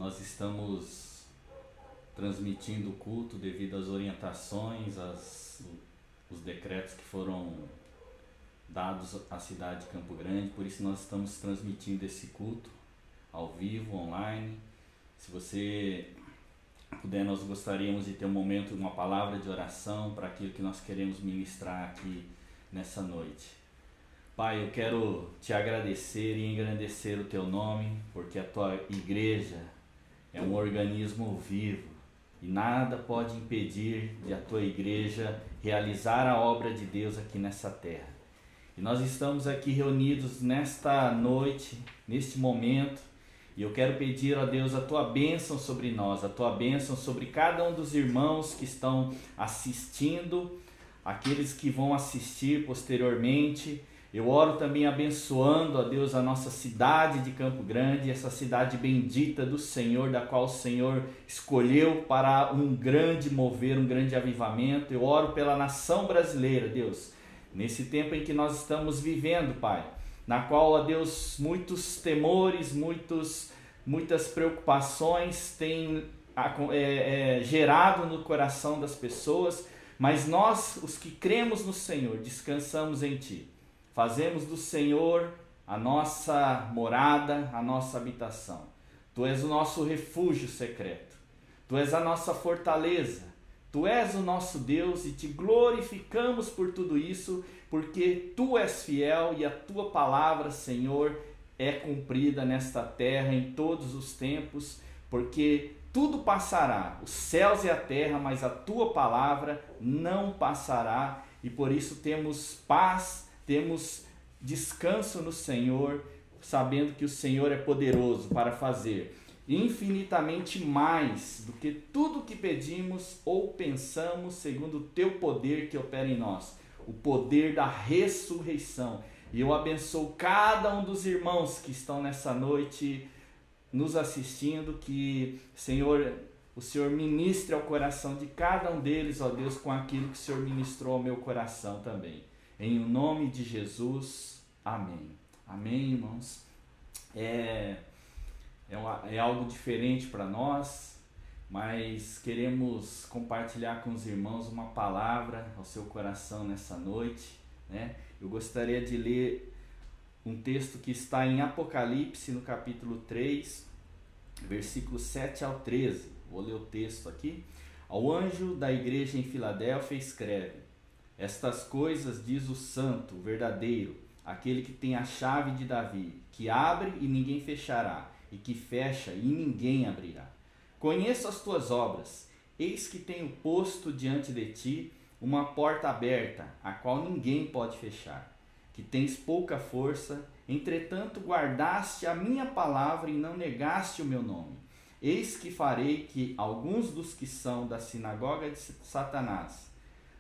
Nós estamos transmitindo o culto devido às orientações, os decretos que foram dados à cidade de Campo Grande. Por isso nós estamos transmitindo esse culto ao vivo, online. Se você puder, nós gostaríamos de ter um momento, uma palavra de oração para aquilo que nós queremos ministrar aqui nessa noite. Pai, eu quero te agradecer e engrandecer o teu nome, porque a tua igreja é um organismo vivo e nada pode impedir de a tua igreja realizar a obra de Deus aqui nessa terra. E nós estamos aqui reunidos nesta noite, neste momento, e eu quero pedir a Deus a tua bênção sobre nós, a tua bênção sobre cada um dos irmãos que estão assistindo, aqueles que vão assistir posteriormente. Eu oro também abençoando, a Deus, a nossa cidade de Campo Grande, essa cidade bendita do Senhor, da qual o Senhor escolheu para um grande mover, um grande avivamento. Eu oro pela nação brasileira, Deus, nesse tempo em que nós estamos vivendo, Pai, na qual, ó Deus, muitos temores, muitas preocupações têm gerado no coração das pessoas, mas nós, os que cremos no Senhor, descansamos em Ti. Fazemos do Senhor a nossa morada, a nossa habitação. Tu és o nosso refúgio secreto. Tu és a nossa fortaleza. Tu és o nosso Deus e te glorificamos por tudo isso, porque Tu és fiel e a Tua palavra, Senhor, é cumprida nesta terra em todos os tempos, porque tudo passará, os céus e a terra, mas a Tua palavra não passará, e por isso temos paz, temos descanso no Senhor, sabendo que o Senhor é poderoso para fazer infinitamente mais do que tudo que pedimos ou pensamos, segundo o Teu poder que opera em nós, o poder da ressurreição. E eu abençoo cada um dos irmãos que estão nessa noite nos assistindo, que, Senhor, o Senhor ministre ao coração de cada um deles, ó Deus, com aquilo que o Senhor ministrou ao meu coração também. Em nome de Jesus, amém. Amém, irmãos. É algo diferente para nós, mas queremos compartilhar com os irmãos uma palavra ao seu coração nessa noite, né? Eu gostaria de ler um texto que está em Apocalipse, no capítulo 3, versículos 7 ao 13. Vou ler o texto aqui. Ao anjo da igreja em Filadélfia escreve: estas coisas diz o santo, o verdadeiro, aquele que tem a chave de Davi, que abre e ninguém fechará, e que fecha e ninguém abrirá. Conheço as tuas obras, eis que tenho posto diante de ti uma porta aberta, a qual ninguém pode fechar. Que tens pouca força, entretanto guardaste a minha palavra e não negaste o meu nome. Eis que farei que alguns dos que são da sinagoga de Satanás,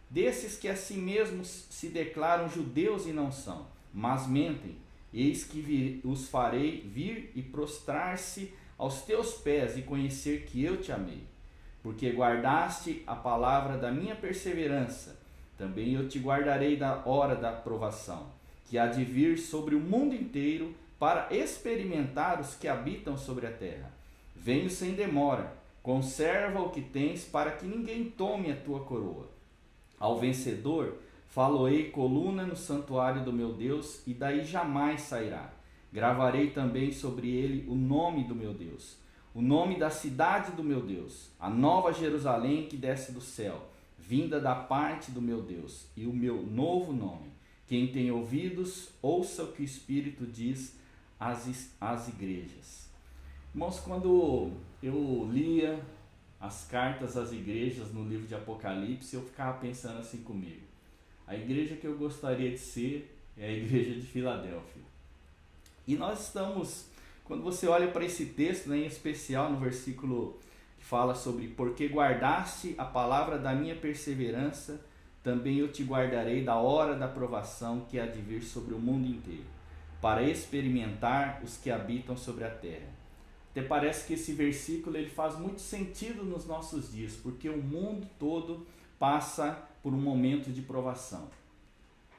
desses que a si mesmos se declaram judeus e não são, mas mentem, eis que os farei vir e prostrar-se aos teus pés e conhecer que eu te amei. Porque guardaste a palavra da minha perseverança, também eu te guardarei da hora da provação, que há de vir sobre o mundo inteiro para experimentar os que habitam sobre a terra. Venho sem demora, conserva o que tens para que ninguém tome a tua coroa. Ao vencedor, faloei coluna no santuário do meu Deus, e daí jamais sairá. Gravarei também sobre ele o nome do meu Deus, o nome da cidade do meu Deus, a nova Jerusalém que desce do céu, vinda da parte do meu Deus, e o meu novo nome. Quem tem ouvidos, ouça o que o Espírito diz às igrejas. Irmãos, quando eu lia as cartas às igrejas no livro de Apocalipse, eu ficava pensando assim comigo: a igreja que eu gostaria de ser é a igreja de Filadélfia. E nós estamos, quando você olha para esse texto, né, em especial no versículo que fala sobre porque guardaste a palavra da minha perseverança, também eu te guardarei da hora da provação que há de vir sobre o mundo inteiro, para experimentar os que habitam sobre a terra. Até parece que esse versículo ele faz muito sentido nos nossos dias, porque o mundo todo passa por um momento de provação.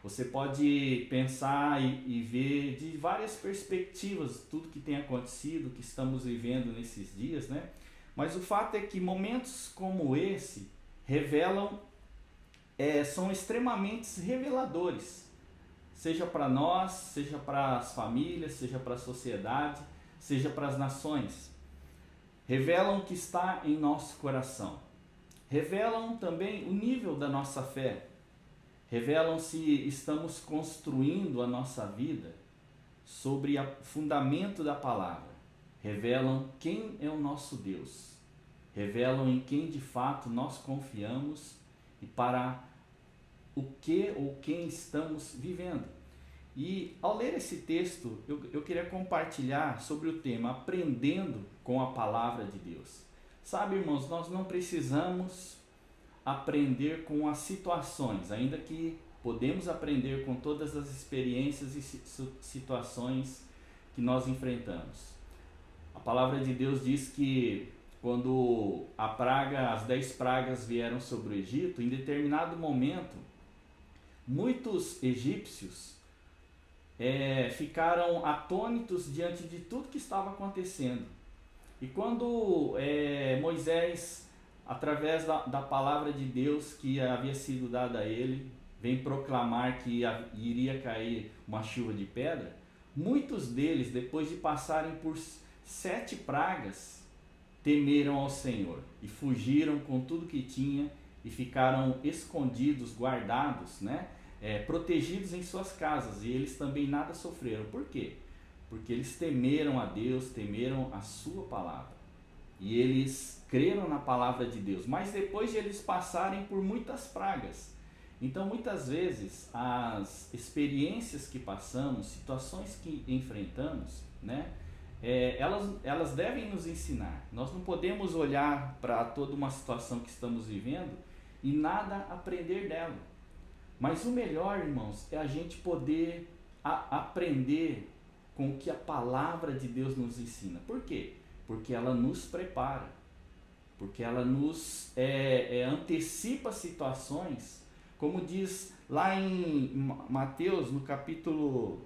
Você pode pensar e ver de várias perspectivas tudo que tem acontecido, que estamos vivendo nesses dias, né? Mas o fato é que momentos como esse revelam, são extremamente reveladores, seja para nós, seja para as famílias, seja para a sociedade, seja para as nações. Revelam o que está em nosso coração. Revelam também o nível da nossa fé. Revelam se estamos construindo a nossa vida sobre o fundamento da palavra. Revelam quem é o nosso Deus. Revelam em quem de fato nós confiamos e para o que ou quem estamos vivendo. E ao ler esse texto, eu queria compartilhar sobre o tema Aprendendo com a Palavra de Deus. Sabe, irmãos, nós não precisamos aprender com as situações, ainda que podemos aprender com todas as experiências e situações que nós enfrentamos. A palavra de Deus diz que quando as 10 pragas vieram sobre o Egito, em determinado momento, muitos egípcios ficaram atônitos diante de tudo que estava acontecendo. E quando Moisés, através da palavra de Deus que havia sido dada a ele, vem proclamar que iria cair uma chuva de pedra, muitos deles, depois de passarem por 7 pragas, temeram ao Senhor e fugiram com tudo que tinha e ficaram escondidos, guardados, né? Protegidos em suas casas, e eles também nada sofreram. Por quê? Porque eles temeram a Deus, temeram a sua palavra, e eles creram na palavra de Deus, mas depois de eles passarem por muitas pragas. Então muitas vezes as experiências que passamos, situações que enfrentamos, né, elas devem nos ensinar. Nós não podemos olhar para toda uma situação que estamos vivendo e nada aprender dela. Mas o melhor, irmãos, é a gente poder aprender com o que a palavra de Deus nos ensina. Por quê? Porque ela nos prepara, porque ela nos antecipa situações, como diz lá em Mateus, no capítulo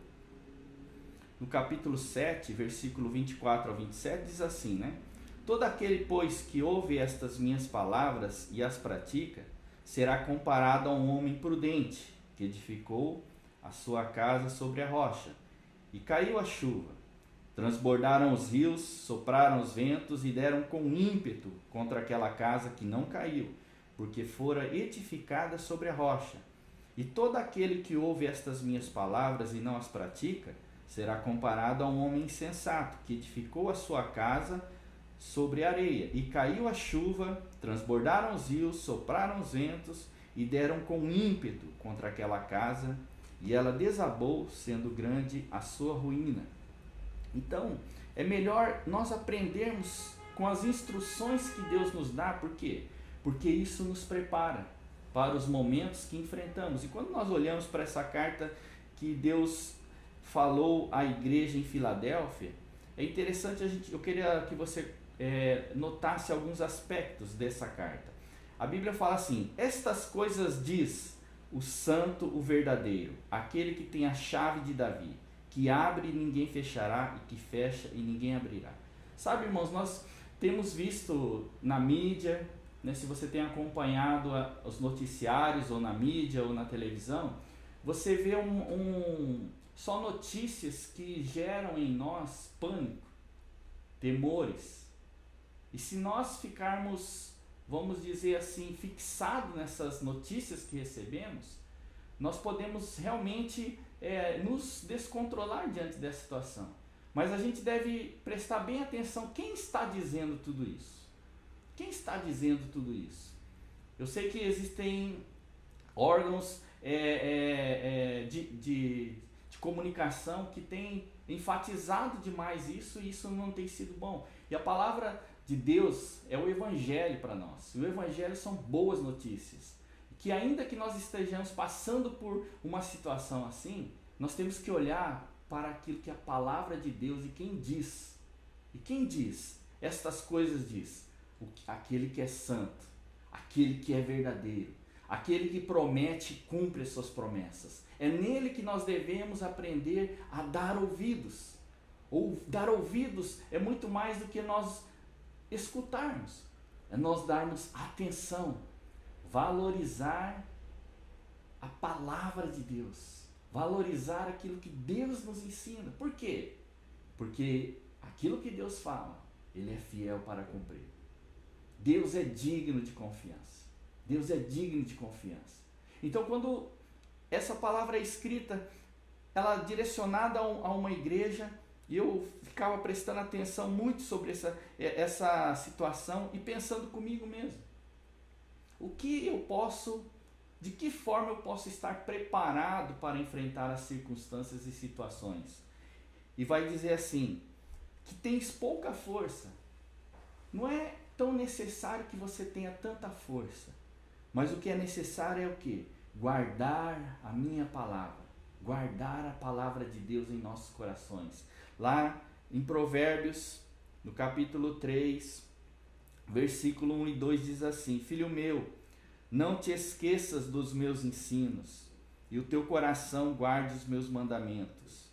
7, versículo 24 ao 27, diz assim, né? Todo aquele, pois, que ouve estas minhas palavras e as pratica, será comparado a um homem prudente, que edificou a sua casa sobre a rocha. E caiu a chuva, transbordaram os rios, sopraram os ventos e deram com ímpeto contra aquela casa que não caiu, porque fora edificada sobre a rocha. E todo aquele que ouve estas minhas palavras e não as pratica, será comparado a um homem insensato, que edificou a sua casa sobre a areia, e caiu a chuva, transbordaram os rios, sopraram os ventos, e deram com ímpeto contra aquela casa, e ela desabou, sendo grande a sua ruína. Então, é melhor nós aprendermos com as instruções que Deus nos dá. Por quê? Porque isso nos prepara para os momentos que enfrentamos. E quando nós olhamos para essa carta que Deus falou à igreja em Filadélfia, é interessante eu queria que você notasse alguns aspectos dessa carta. A Bíblia fala assim: estas coisas diz o santo, o verdadeiro, aquele que tem a chave de Davi, que abre e ninguém fechará, e que fecha e ninguém abrirá. Sabe, irmãos, nós temos visto na mídia, né, se você tem acompanhado os noticiários, ou na mídia, ou na televisão, você vê só notícias que geram em nós pânico, temores. E se nós ficarmos, vamos dizer assim, fixados nessas notícias que recebemos, nós podemos realmente nos descontrolar diante dessa situação. Mas a gente deve prestar bem atenção quem está dizendo tudo isso. Quem está dizendo tudo isso? Eu sei que existem órgãos de comunicação que têm enfatizado demais isso, e isso não tem sido bom. E a palavra de Deus é o Evangelho para nós. O Evangelho são boas notícias. Que ainda que nós estejamos passando por uma situação assim, nós temos que olhar para aquilo que a palavra de Deus e quem diz. E quem diz estas coisas diz? Aquele que é santo, aquele que é verdadeiro, aquele que promete e cumpre as suas promessas. É nele que nós devemos aprender a dar ouvidos. Ou dar ouvidos é muito mais do que nós escutarmos. É nós darmos atenção, valorizar a palavra de Deus, valorizar aquilo que Deus nos ensina. Por quê? Porque aquilo que Deus fala, Ele é fiel para cumprir. Deus é digno de confiança. Deus é digno de confiança. Então, quando essa palavra é escrita, ela é direcionada a uma igreja, e eu ficava prestando atenção muito sobre essa situação e pensando comigo mesmo. De que forma eu posso estar preparado para enfrentar as circunstâncias e situações? E vai dizer assim, que tens pouca força. Não é tão necessário que você tenha tanta força, mas o que é necessário é o quê? Guardar a minha palavra, guardar a palavra de Deus em nossos corações. Lá em Provérbios, no capítulo 3, versículo 1 e 2 diz assim: Filho meu, não te esqueças dos meus ensinos, e o teu coração guarde os meus mandamentos,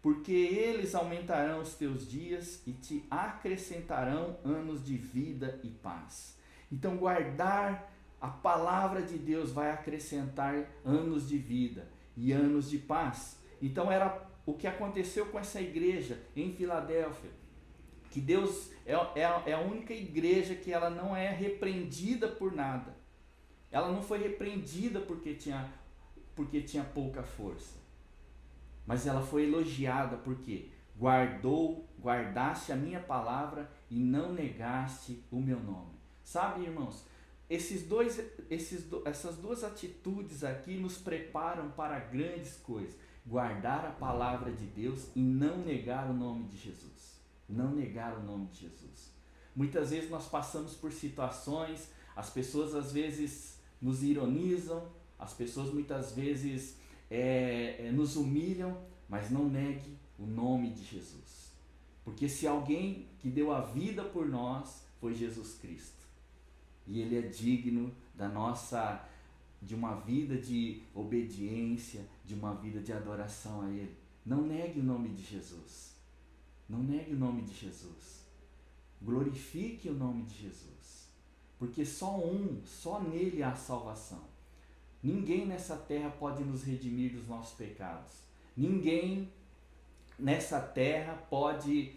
porque eles aumentarão os teus dias e te acrescentarão anos de vida e paz. Então, guardar a palavra de Deus vai acrescentar anos de vida e anos de paz. Então, era o que aconteceu com essa igreja em Filadélfia, que Deus é a única igreja que ela não é repreendida por nada. Ela não foi repreendida porque tinha pouca força, mas ela foi elogiada porque guardaste a minha palavra e não negaste o meu nome. Sabe, irmãos, essas duas atitudes aqui nos preparam para grandes coisas. Guardar a palavra de Deus e não negar o nome de Jesus. Não negar o nome de Jesus. Muitas vezes nós passamos por situações, as pessoas às vezes nos ironizam, as pessoas muitas vezes nos humilham, mas não negue o nome de Jesus. Porque se alguém que deu a vida por nós foi Jesus Cristo. E Ele é digno de uma vida de obediência, de uma vida de adoração a Ele. Não negue o nome de Jesus. Não negue o nome de Jesus. Glorifique o nome de Jesus. Porque só nele há salvação. Ninguém nessa terra pode nos redimir dos nossos pecados. Ninguém nessa terra pode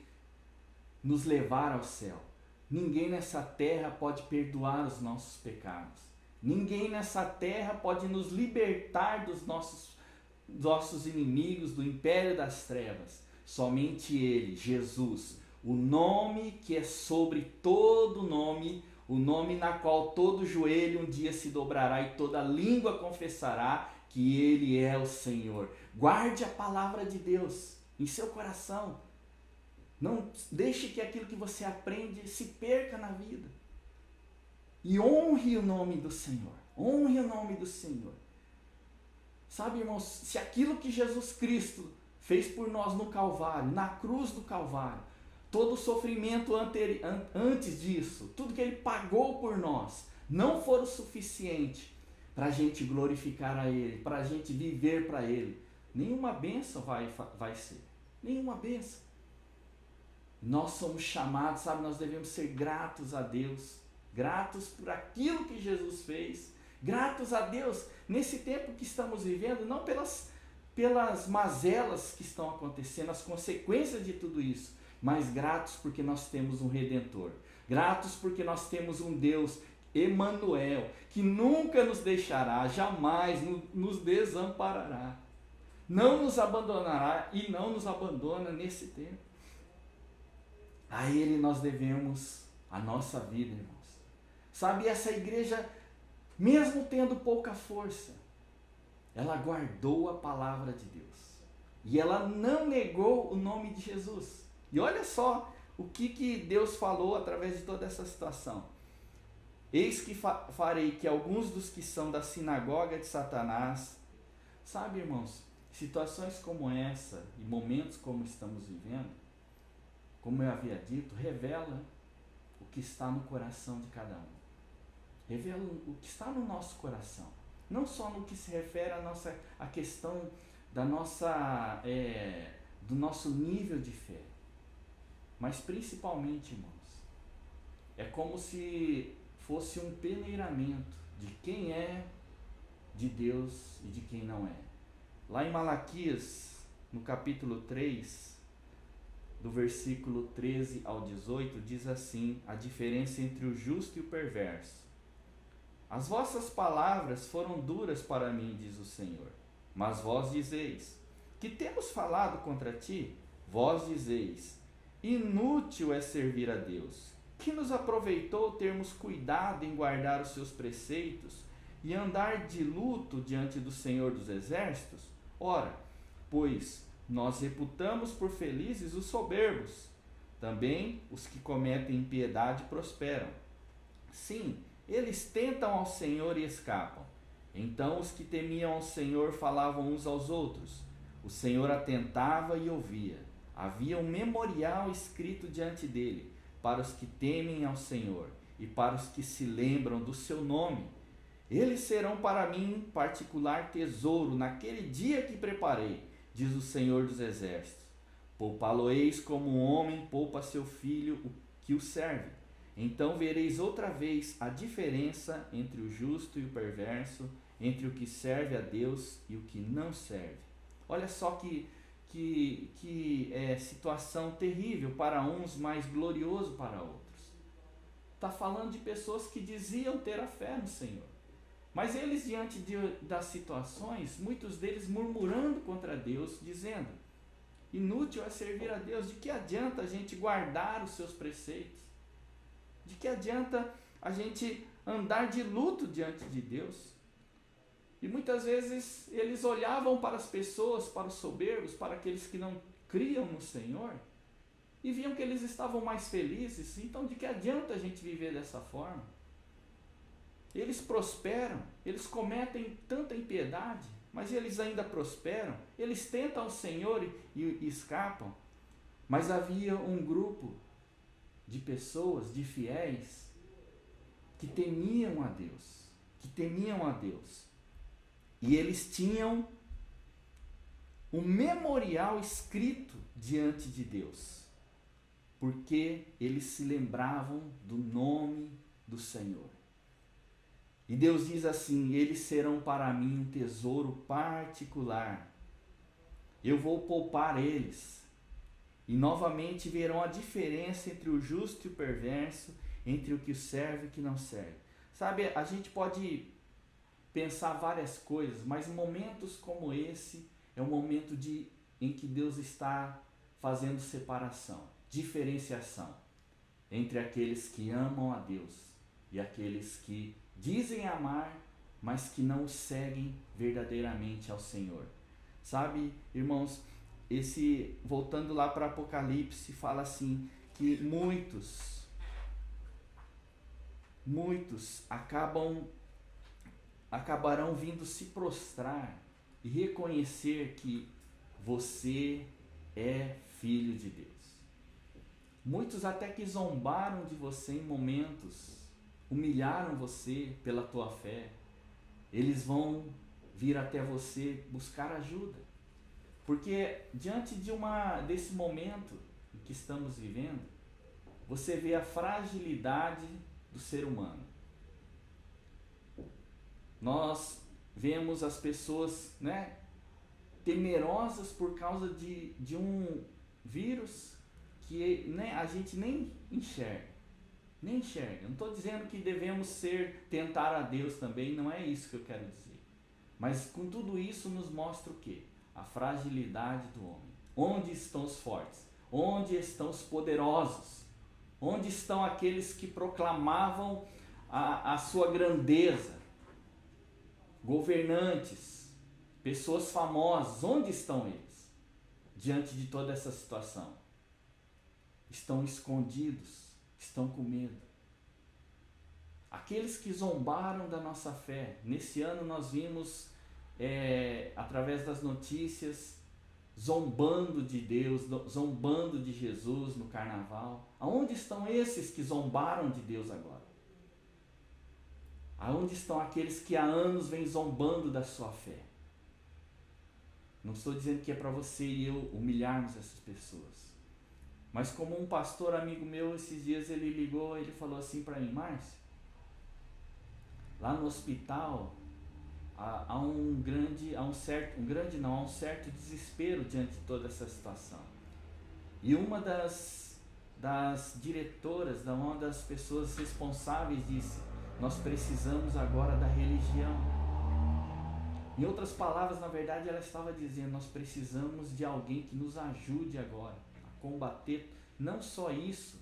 nos levar ao céu. Ninguém nessa terra pode perdoar os nossos pecados. Ninguém nessa terra pode nos libertar dos nossos inimigos, do império das trevas. Somente Ele, Jesus, o nome que é sobre todo nome, o nome na qual todo joelho um dia se dobrará e toda língua confessará que Ele é o Senhor. Guarde a palavra de Deus em seu coração. Não deixe que aquilo que você aprende se perca na vida. E honre o nome do Senhor. Honre o nome do Senhor. Sabe, irmãos, se aquilo que Jesus Cristo fez por nós no Calvário, na cruz do Calvário, todo o sofrimento antes disso, tudo que Ele pagou por nós, não for o suficiente para a gente glorificar a Ele, para a gente viver para Ele, nenhuma bênção vai ser. Nenhuma bênção. Nós somos chamados, sabe, nós devemos ser gratos a Deus, gratos por aquilo que Jesus fez, gratos a Deus nesse tempo que estamos vivendo, não pelas mazelas que estão acontecendo, as consequências de tudo isso, mas gratos porque nós temos um Redentor, gratos porque nós temos um Deus, Emanuel, que nunca nos deixará, jamais nos desamparará, não nos abandonará e não nos abandona nesse tempo. A Ele nós devemos a nossa vida, irmãos. Sabe, essa igreja, mesmo tendo pouca força, ela guardou a palavra de Deus. E ela não negou o nome de Jesus. E olha só o que Deus falou através de toda essa situação. Eis que farei que alguns dos que são da sinagoga de Satanás, sabe, irmãos, situações como essa e momentos como estamos vivendo, como eu havia dito, revela o que está no coração de cada um. Revela o que está no nosso coração. Não só no que se refere à questão da nossa, do nosso nível de fé, mas principalmente, irmãos, é como se fosse um peneiramento de quem é de Deus e de quem não é. Lá em Malaquias, no capítulo 3, do versículo 13 ao 18, diz assim, a diferença entre o justo e o perverso. As vossas palavras foram duras para mim, diz o Senhor. Mas vós dizeis, que temos falado contra ti? Vós dizeis, inútil é servir a Deus. Que nos aproveitou termos cuidado em guardar os seus preceitos e andar de luto diante do Senhor dos Exércitos? Ora, pois nós reputamos por felizes os soberbos. Também os que cometem impiedade prosperam. Sim, eles tentam ao Senhor e escapam. Então os que temiam ao Senhor falavam uns aos outros. O Senhor atentava e ouvia. Havia um memorial escrito diante dele, para os que temem ao Senhor e para os que se lembram do seu nome. Eles serão para mim particular tesouro naquele dia que preparei, diz o Senhor dos Exércitos. Poupá-lo-eis como um homem poupa seu filho que o serve. Então vereis outra vez a diferença entre o justo e o perverso, entre o que serve a Deus e o que não serve. Olha só que situação terrível para uns, mas glorioso para outros. Está falando de pessoas que diziam ter a fé no Senhor, mas eles, diante das situações, muitos deles murmurando contra Deus, dizendo, inútil é servir a Deus, de que adianta a gente guardar os seus preceitos? De que adianta a gente andar de luto diante de Deus? E muitas vezes eles olhavam para as pessoas, para os soberbos, para aqueles que não criam no Senhor, e viam que eles estavam mais felizes. Então, de que adianta a gente viver dessa forma? Eles prosperam, eles cometem tanta impiedade, mas eles ainda prosperam. Eles tentam o Senhor e escapam. Mas havia um grupo de pessoas, de fiéis, que temiam a Deus, E eles tinham um memorial escrito diante de Deus, porque eles se lembravam do nome do Senhor. E Deus diz assim, eles serão para mim um tesouro particular. Eu vou poupar eles. E novamente verão a diferença entre o justo e o perverso, entre o que serve e o que não serve. Sabe, a gente pode pensar várias coisas, mas momentos como esse é um momento em que Deus está fazendo separação, diferenciação entre aqueles que amam a Deus e aqueles que dizem amar, mas que não seguem verdadeiramente ao Senhor. Sabe, irmãos, voltando lá para Apocalipse, fala assim, que muitos acabarão vindo se prostrar e reconhecer que você é filho de Deus. Muitos até que zombaram de você em momentos, humilharam você pela tua fé, eles vão vir até você buscar ajuda. Porque diante desse momento em que estamos vivendo, você vê a fragilidade do ser humano. Nós vemos as pessoas, temerosas por causa de um vírus que a gente nem enxerga. Não estou dizendo que devemos tentar a Deus também, não é isso que eu quero dizer. Mas com tudo isso nos mostra o quê? A fragilidade do homem. Onde estão os fortes? Onde estão os poderosos? Onde estão aqueles que proclamavam a sua grandeza? Governantes, pessoas famosas, onde estão eles? Diante de toda essa situação. Estão escondidos, estão com medo. Aqueles que zombaram da nossa fé. Nesse ano nós vimos, através das notícias, zombando de Deus, zombando de Jesus no carnaval. Aonde estão esses que zombaram de Deus agora? Aonde estão aqueles que há anos vêm zombando da sua fé? Não estou dizendo que é para você e eu humilharmos essas pessoas. Mas como um pastor amigo meu, esses dias ele ligou, ele falou assim para mim: Márcio, lá no hospital há um certo desespero diante de toda essa situação. E uma das diretoras, uma das pessoas responsáveis disse: nós precisamos agora da religião. Em outras palavras, na verdade, ela estava dizendo: nós precisamos de alguém que nos ajude agora a combater não só isso,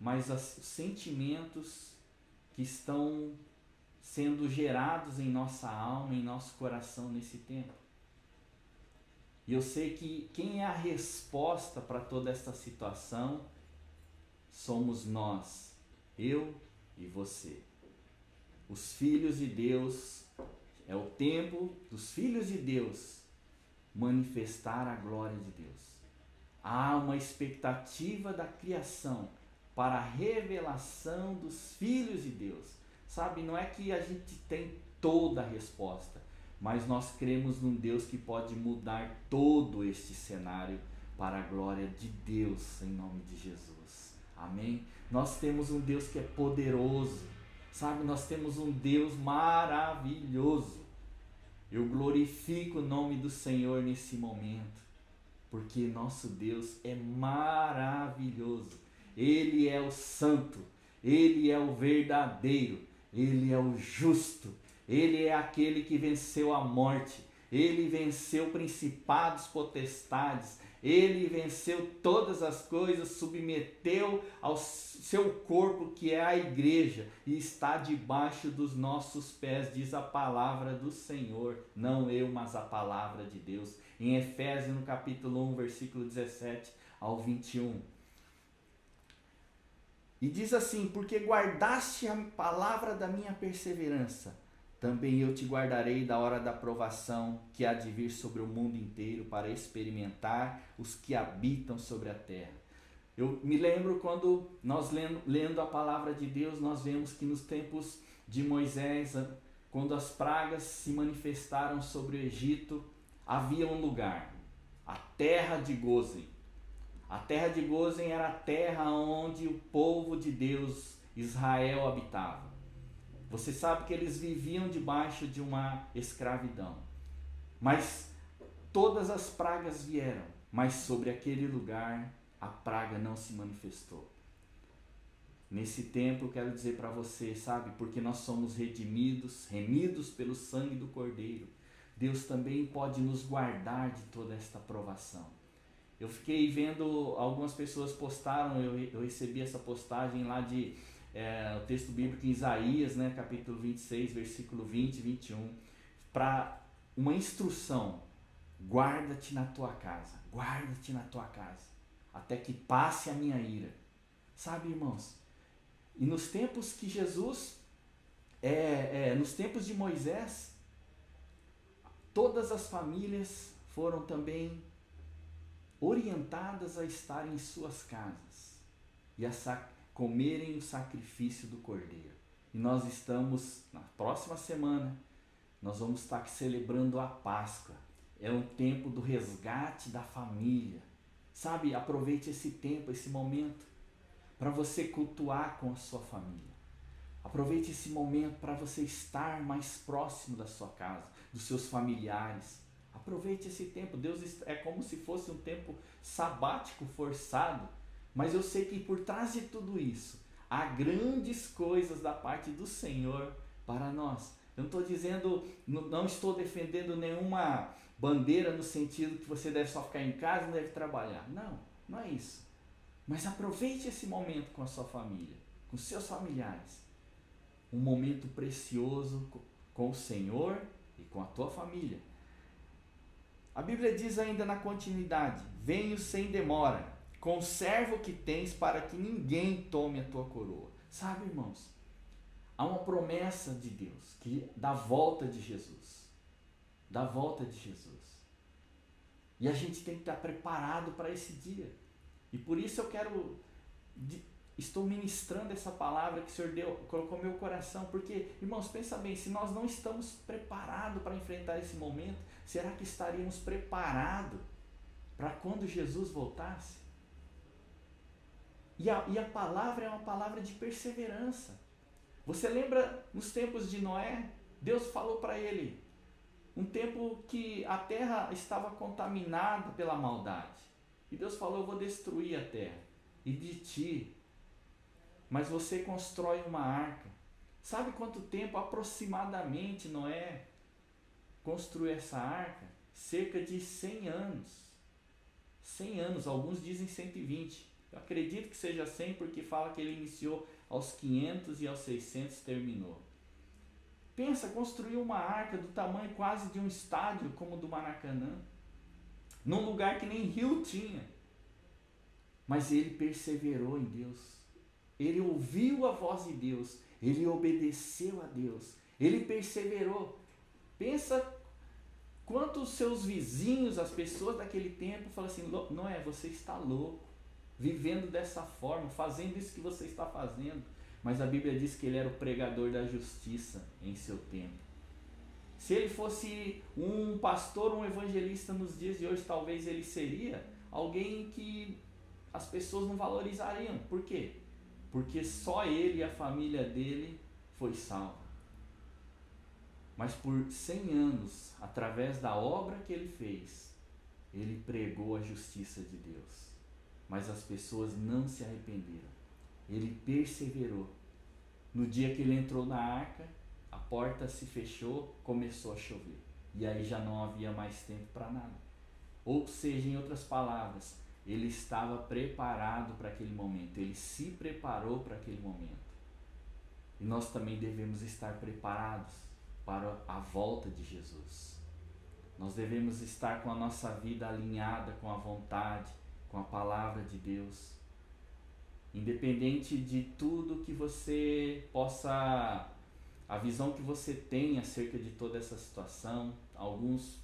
mas os sentimentos que estão sendo gerados em nossa alma, em nosso coração nesse tempo. E eu sei que quem é a resposta para toda essa situação somos nós, eu e você. Os filhos de Deus, é o tempo dos filhos de Deus manifestar a glória de Deus. Há uma expectativa da criação para a revelação dos filhos de Deus. Sabe, não é que a gente tem toda a resposta, mas nós cremos num Deus que pode mudar todo este cenário para a glória de Deus, em nome de Jesus. Amém? Nós temos um Deus que é poderoso, sabe? Nós temos um Deus maravilhoso. Eu glorifico o nome do Senhor nesse momento, porque nosso Deus é maravilhoso. Ele é o santo, Ele é o verdadeiro, Ele é o justo, Ele é aquele que venceu a morte, Ele venceu principados, potestades, Ele venceu todas as coisas, submeteu ao seu corpo, que é a igreja, e está debaixo dos nossos pés, diz a palavra do Senhor, não eu, mas a palavra de Deus, em Efésios, no capítulo 1, versículo 17 ao 21. E diz assim: porque guardaste a palavra da minha perseverança, também eu te guardarei da hora da provação que há de vir sobre o mundo inteiro, para experimentar os que habitam sobre a terra. Eu me lembro quando nós lendo a palavra de Deus, nós vemos que nos tempos de Moisés, quando as pragas se manifestaram sobre o Egito, havia um lugar, a terra de Gósen. A terra de Gósen era a terra onde o povo de Deus, Israel, habitava. Você sabe que eles viviam debaixo de uma escravidão. Mas todas as pragas vieram, mas sobre aquele lugar a praga não se manifestou. Nesse tempo eu quero dizer para você, sabe, porque nós somos remidos pelo sangue do Cordeiro, Deus também pode nos guardar de toda esta provação. Eu fiquei vendo, algumas pessoas postaram, eu recebi essa postagem lá de o texto bíblico em Isaías, né, capítulo 26, versículo 20 e 21, para uma instrução: guarda-te na tua casa, até que passe a minha ira. Sabe, irmãos, e nos tempos que Jesus, nos tempos de Moisés, todas as famílias foram também orientadas a estar em suas casas e a comerem o sacrifício do Cordeiro. E nós estamos, na próxima semana, nós vamos estar celebrando a Páscoa. É um tempo do resgate da família. Sabe, aproveite esse tempo, esse momento, para você cultuar com a sua família. Aproveite esse momento para você estar mais próximo da sua casa, dos seus familiares. Aproveite esse tempo. Deus é como se fosse um tempo sabático forçado, mas eu sei que por trás de tudo isso há grandes coisas da parte do Senhor para nós. Eu não estou dizendo, não estou defendendo nenhuma bandeira no sentido que você deve só ficar em casa e não deve trabalhar. Não, não é isso. Mas aproveite esse momento com a sua família, com seus familiares. Um momento precioso com o Senhor e com a tua família. A Bíblia diz ainda na continuidade: venho sem demora, conserva o que tens para que ninguém tome a tua coroa. Sabe, irmãos, há uma promessa de Deus, da volta de Jesus. Da volta de Jesus. E a gente tem que estar preparado para esse dia. E por isso eu quero estou ministrando essa palavra que o Senhor colocou no meu coração, porque, irmãos, pensa bem, se nós não estamos preparados para enfrentar esse momento, será que estaríamos preparados para quando Jesus voltasse? E a palavra é uma palavra de perseverança. Você lembra nos tempos de Noé? Deus falou para ele, um tempo que a terra estava contaminada pela maldade. E Deus falou, eu vou destruir a terra e de ti, mas você constrói uma arca. Sabe quanto tempo aproximadamente Noé construiu essa arca? Cerca de 100 anos. 100 anos, alguns dizem 120. Eu acredito que seja 100 porque fala que ele iniciou aos 500 e aos 600 terminou. Pensa, construir uma arca do tamanho quase de um estádio como o do Maracanã, num lugar que nem rio tinha. Mas ele perseverou em Deus. Ele ouviu a voz de Deus. Ele obedeceu a Deus. Ele perseverou. Pensa quantos seus vizinhos, as pessoas daquele tempo, falam assim, Noé, você está louco, vivendo dessa forma, fazendo isso que você está fazendo. Mas a Bíblia diz que ele era o pregador da justiça em seu tempo. Se ele fosse um pastor, um evangelista nos dias de hoje, talvez ele seria alguém que as pessoas não valorizariam. Por quê? Porque só ele e a família dele foi salvo. Mas por 100 anos, através da obra que ele fez, ele pregou a justiça de Deus. Mas as pessoas não se arrependeram. Ele perseverou. No dia que ele entrou na arca, a porta se fechou, começou a chover. E aí já não havia mais tempo para nada. Ou seja, em outras palavras, ele estava preparado para aquele momento. Ele se preparou para aquele momento. E nós também devemos estar preparados para a volta de Jesus. Nós devemos estar com a nossa vida alinhada com a vontade, com a palavra de Deus. Independente de tudo que você possa, a visão que você tem acerca de toda essa situação, alguns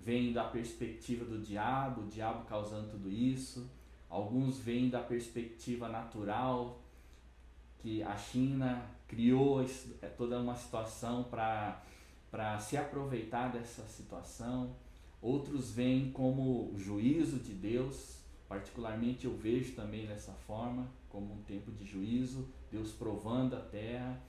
veem da perspectiva do diabo, o diabo causando tudo isso, alguns veem da perspectiva natural, que a China criou toda uma situação para se aproveitar dessa situação, outros veem como o juízo de Deus. Particularmente eu vejo também dessa forma, como um tempo de juízo, Deus provando a terra,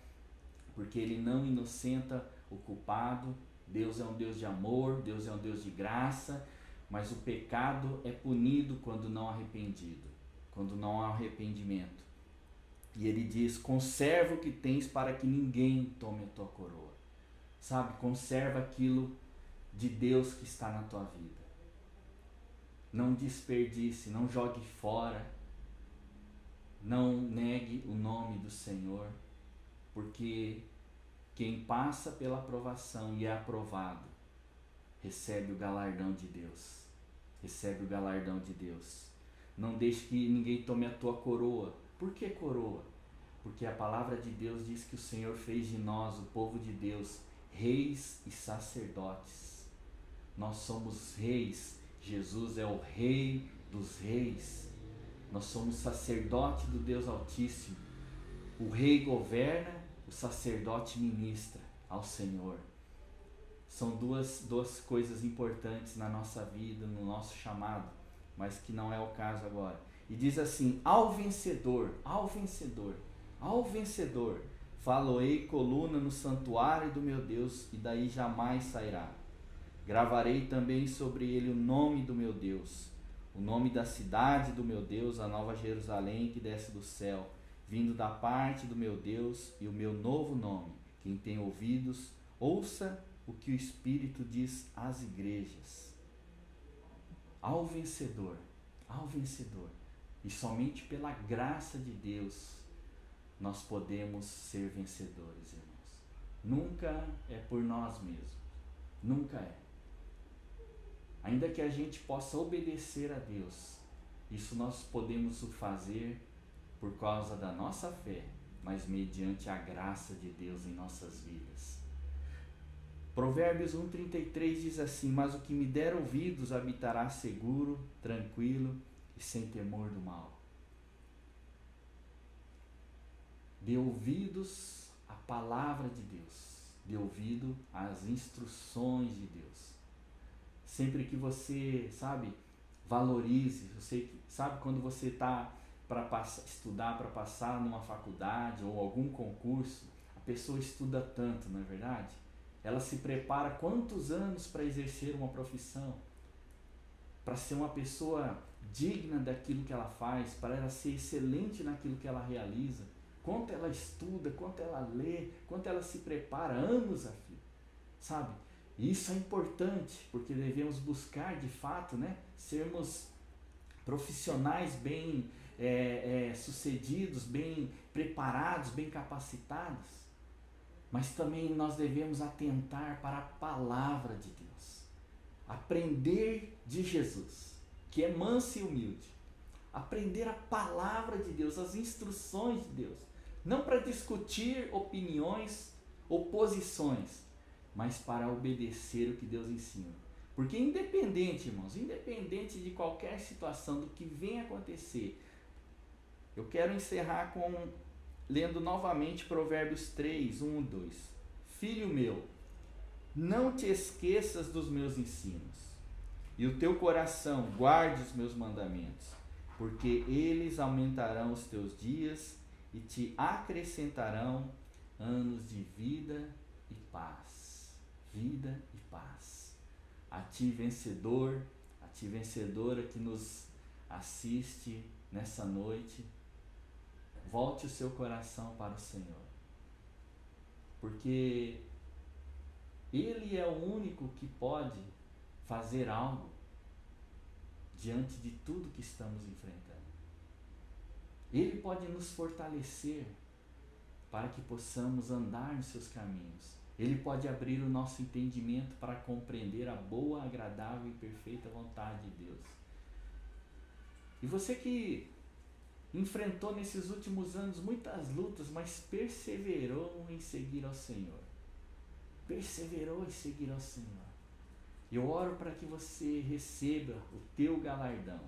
porque Ele não inocenta o culpado. Deus é um Deus de amor, Deus é um Deus de graça, mas o pecado é punido quando não arrependido, quando não há arrependimento. E Ele diz, conserva o que tens para que ninguém tome a tua coroa. Sabe, conserva aquilo de Deus que está na tua vida. Não desperdice, não jogue fora, não negue o nome do Senhor, porque quem passa pela aprovação e é aprovado, recebe o galardão de Deus, recebe o galardão de Deus. Não deixe que ninguém tome a tua coroa. Por que coroa? Porque a palavra de Deus diz que o Senhor fez de nós, o povo de Deus, reis e sacerdotes. Nós somos reis. Jesus é o Rei dos Reis. Nós somos sacerdote do Deus Altíssimo. O Rei governa, o sacerdote ministra ao Senhor. São duas coisas importantes na nossa vida, no nosso chamado, mas que não é o caso agora. E diz assim, ao vencedor, faloei coluna no santuário do meu Deus, e daí jamais sairá. Gravarei também sobre ele o nome do meu Deus, o nome da cidade do meu Deus, a nova Jerusalém que desce do céu, vindo da parte do meu Deus, e o meu novo nome. Quem tem ouvidos, ouça o que o Espírito diz às igrejas. Ao vencedor, e somente pela graça de Deus, nós podemos ser vencedores, irmãos. Nunca é por nós mesmos, nunca é. Ainda que a gente possa obedecer a Deus, isso nós podemos fazer por causa da nossa fé, mas mediante a graça de Deus em nossas vidas. Provérbios 1,33 diz assim, mas o que me der ouvidos habitará seguro, tranquilo e sem temor do mal. Dê ouvidos à palavra de Deus. Dê ouvido às instruções de Deus. Sempre que você, valorize. Você sabe quando você está para estudar, para passar numa faculdade ou algum concurso, a pessoa estuda tanto, não é verdade? Ela se prepara quantos anos para exercer uma profissão, para ser uma pessoa digna daquilo que ela faz, para ela ser excelente naquilo que ela realiza. Quanto ela estuda, quanto ela lê, quanto ela se prepara, anos a fio, sabe? E isso é importante, porque devemos buscar de fato, sermos profissionais bem sucedidos, bem preparados, bem capacitados. Mas também nós devemos atentar para a palavra de Deus. Aprender de Jesus, que é manso e humilde. Aprender a palavra de Deus, as instruções de Deus. Não para discutir opiniões ou posições, mas para obedecer o que Deus ensina. Porque independente, irmãos, independente de qualquer situação, do que venha acontecer, eu quero encerrar lendo novamente Provérbios 3, 1 e 2. Filho meu, não te esqueças dos meus ensinos, e o teu coração guarde os meus mandamentos, porque eles aumentarão os teus dias e te acrescentarão anos de vida e paz. Vida e paz. A ti, vencedor, a ti, vencedora que nos assiste nessa noite, volte o seu coração para o Senhor, porque Ele é o único que pode fazer algo diante de tudo que estamos enfrentando. Ele pode nos fortalecer para que possamos andar nos seus caminhos. Ele pode abrir o nosso entendimento para compreender a boa, agradável e perfeita vontade de Deus. E você que enfrentou nesses últimos anos muitas lutas, mas perseverou em seguir ao Senhor. Perseverou em seguir ao Senhor. Eu oro para que você receba o teu galardão.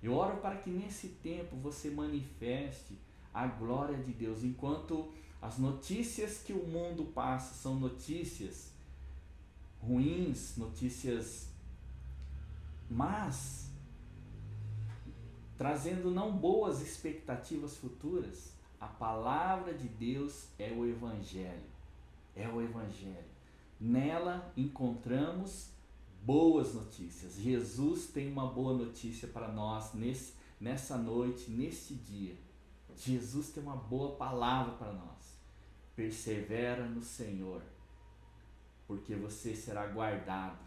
Eu oro para que nesse tempo você manifeste a glória de Deus, enquanto as notícias que o mundo passa são notícias ruins, notícias más, trazendo não boas expectativas futuras. A palavra de Deus é o Evangelho. É o Evangelho. Nela encontramos boas notícias. Jesus tem uma boa notícia para nós nessa noite, neste dia. Jesus tem uma boa palavra para nós. Persevera no Senhor, porque você será guardado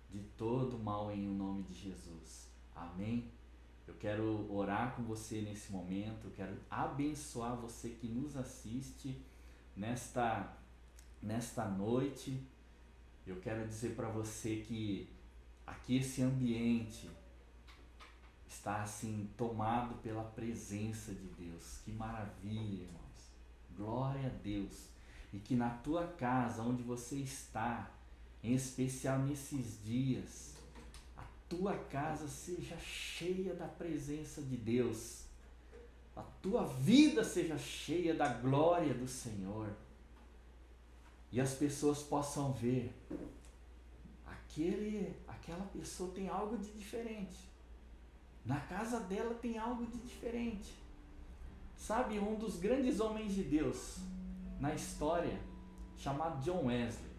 de todo mal em nome de Jesus. Amém? Eu quero orar com você nesse momento, eu quero abençoar você que nos assiste nesta noite. Eu quero dizer para você que aqui esse ambiente está assim tomado pela presença de Deus. Que maravilha, irmãos. Glória a Deus. E que na tua casa, onde você está, em especial nesses dias, a tua casa seja cheia da presença de Deus. A tua vida seja cheia da glória do Senhor. E as pessoas possam ver, aquela pessoa tem algo de diferente. Na casa dela tem algo de diferente. Sabe, um dos grandes homens de Deus na história, chamado John Wesley.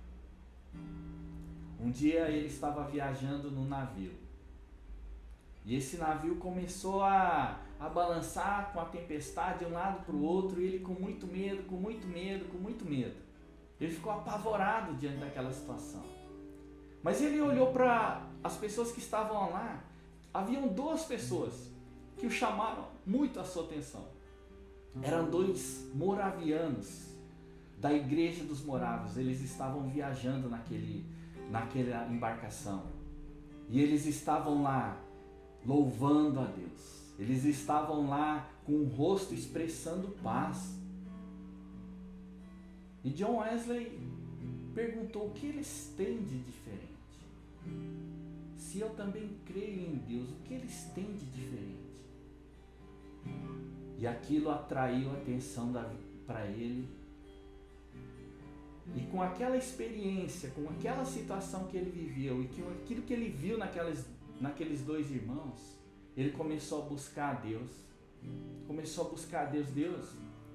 Um dia ele estava viajando num navio. E esse navio começou a balançar com a tempestade de um lado para o outro, e ele com muito medo. Ele ficou apavorado diante daquela situação. Mas ele olhou para as pessoas que estavam lá. Haviam duas pessoas que o chamaram muito a sua atenção. Eram dois moravianos da igreja dos morávios. Eles estavam viajando naquela embarcação. E eles estavam lá louvando a Deus. Eles estavam lá com o rosto expressando paz. E John Wesley perguntou: o que eles têm de diferente? Se eu também creio em Deus, o que eles têm de diferente? E aquilo atraiu a atenção para ele. E com aquela experiência, com aquela situação que ele viveu e com aquilo que ele viu naqueles dois irmãos, ele começou a buscar a Deus. Começou a buscar a Deus. Deus,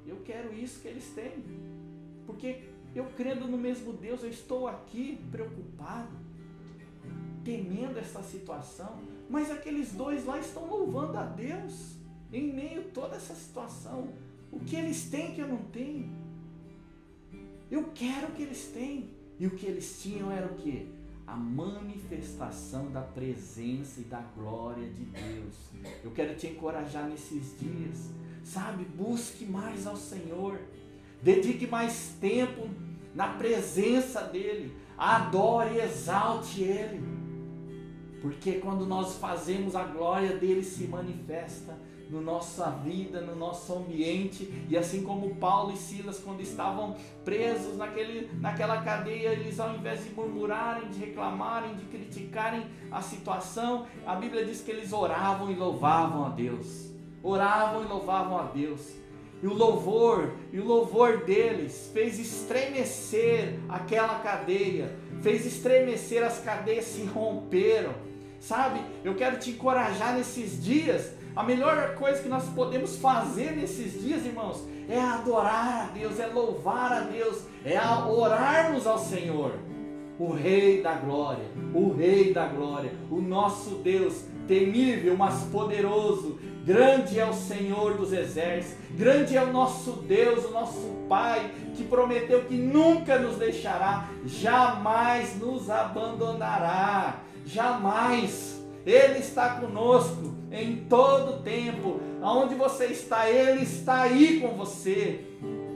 eu quero isso que eles têm. Porque eu crendo no mesmo Deus, eu estou aqui preocupado, temendo essa situação. Mas aqueles dois lá estão louvando a Deus em meio a toda essa situação. O que eles têm que eu não tenho? Eu quero o que eles têm. E o que eles tinham era o quê? A manifestação da presença e da glória de Deus. Eu quero te encorajar nesses dias, sabe? Busque mais ao Senhor. Dedique mais tempo na presença dEle. Adore e exalte Ele. Porque quando nós fazemos, a glória dEle se manifesta na nossa vida, no nosso ambiente. E assim como Paulo e Silas, quando estavam presos naquela cadeia, eles, ao invés de murmurarem, de reclamarem, de criticarem a situação, a Bíblia diz que eles oravam e louvavam a Deus. Oravam e louvavam a Deus. E o louvor deles fez estremecer aquela cadeia, fez estremecer, as cadeias se romperam. Sabe, eu quero te encorajar nesses dias. A melhor coisa que nós podemos fazer nesses dias, irmãos, é adorar a Deus, é louvar a Deus, é orarmos ao Senhor, o Rei da Glória, o nosso Deus temível, mas poderoso. Grande é o Senhor dos exércitos, grande é o nosso Deus, o nosso Pai, que prometeu que nunca nos deixará, jamais nos abandonará, jamais. Ele está conosco em todo tempo. Aonde você está, Ele está aí com você.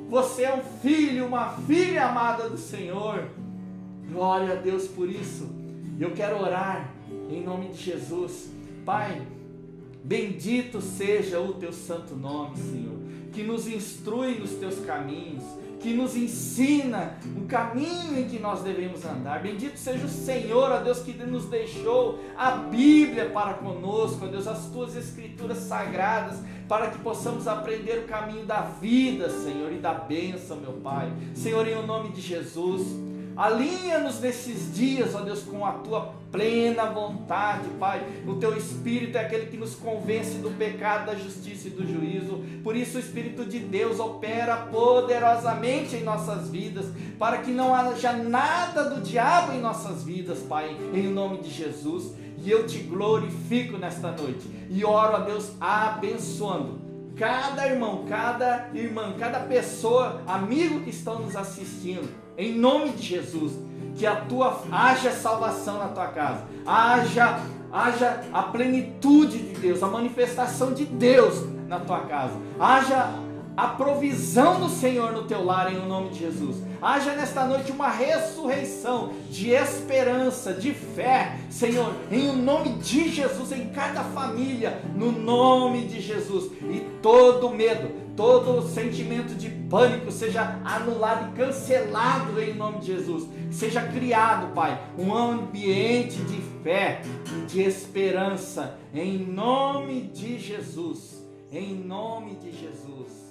Você é um filho, uma filha amada do Senhor. Glória a Deus por isso. Eu quero orar em nome de Jesus. Pai, bendito seja o teu santo nome, Senhor, que nos instrui nos teus caminhos, que nos ensina o caminho em que nós devemos andar. Bendito seja o Senhor, ó Deus, que nos deixou a Bíblia para conosco, ó Deus, as tuas escrituras sagradas, para que possamos aprender o caminho da vida, Senhor, e da bênção, meu Pai. Senhor, em nome de Jesus, alinha-nos nesses dias, ó Deus, com a tua plena vontade, Pai. O teu Espírito é aquele que nos convence do pecado, da justiça e do juízo. Por isso o Espírito de Deus opera poderosamente em nossas vidas, para que não haja nada do diabo em nossas vidas, Pai, em nome de Jesus. E eu te glorifico nesta noite e oro a Deus abençoando cada irmão, cada irmã, cada pessoa, amigo que estão nos assistindo, em nome de Jesus. Que haja salvação na tua casa, haja a plenitude de Deus, a manifestação de Deus na tua casa, haja a provisão do Senhor no teu lar, em nome de Jesus. Haja nesta noite uma ressurreição de esperança, de fé, Senhor, em nome de Jesus, em cada família, no nome de Jesus. E todo medo, todo sentimento de pânico seja anulado e cancelado em nome de Jesus. Seja criado, Pai, um ambiente de fé e de esperança, em nome de Jesus. Em nome de Jesus.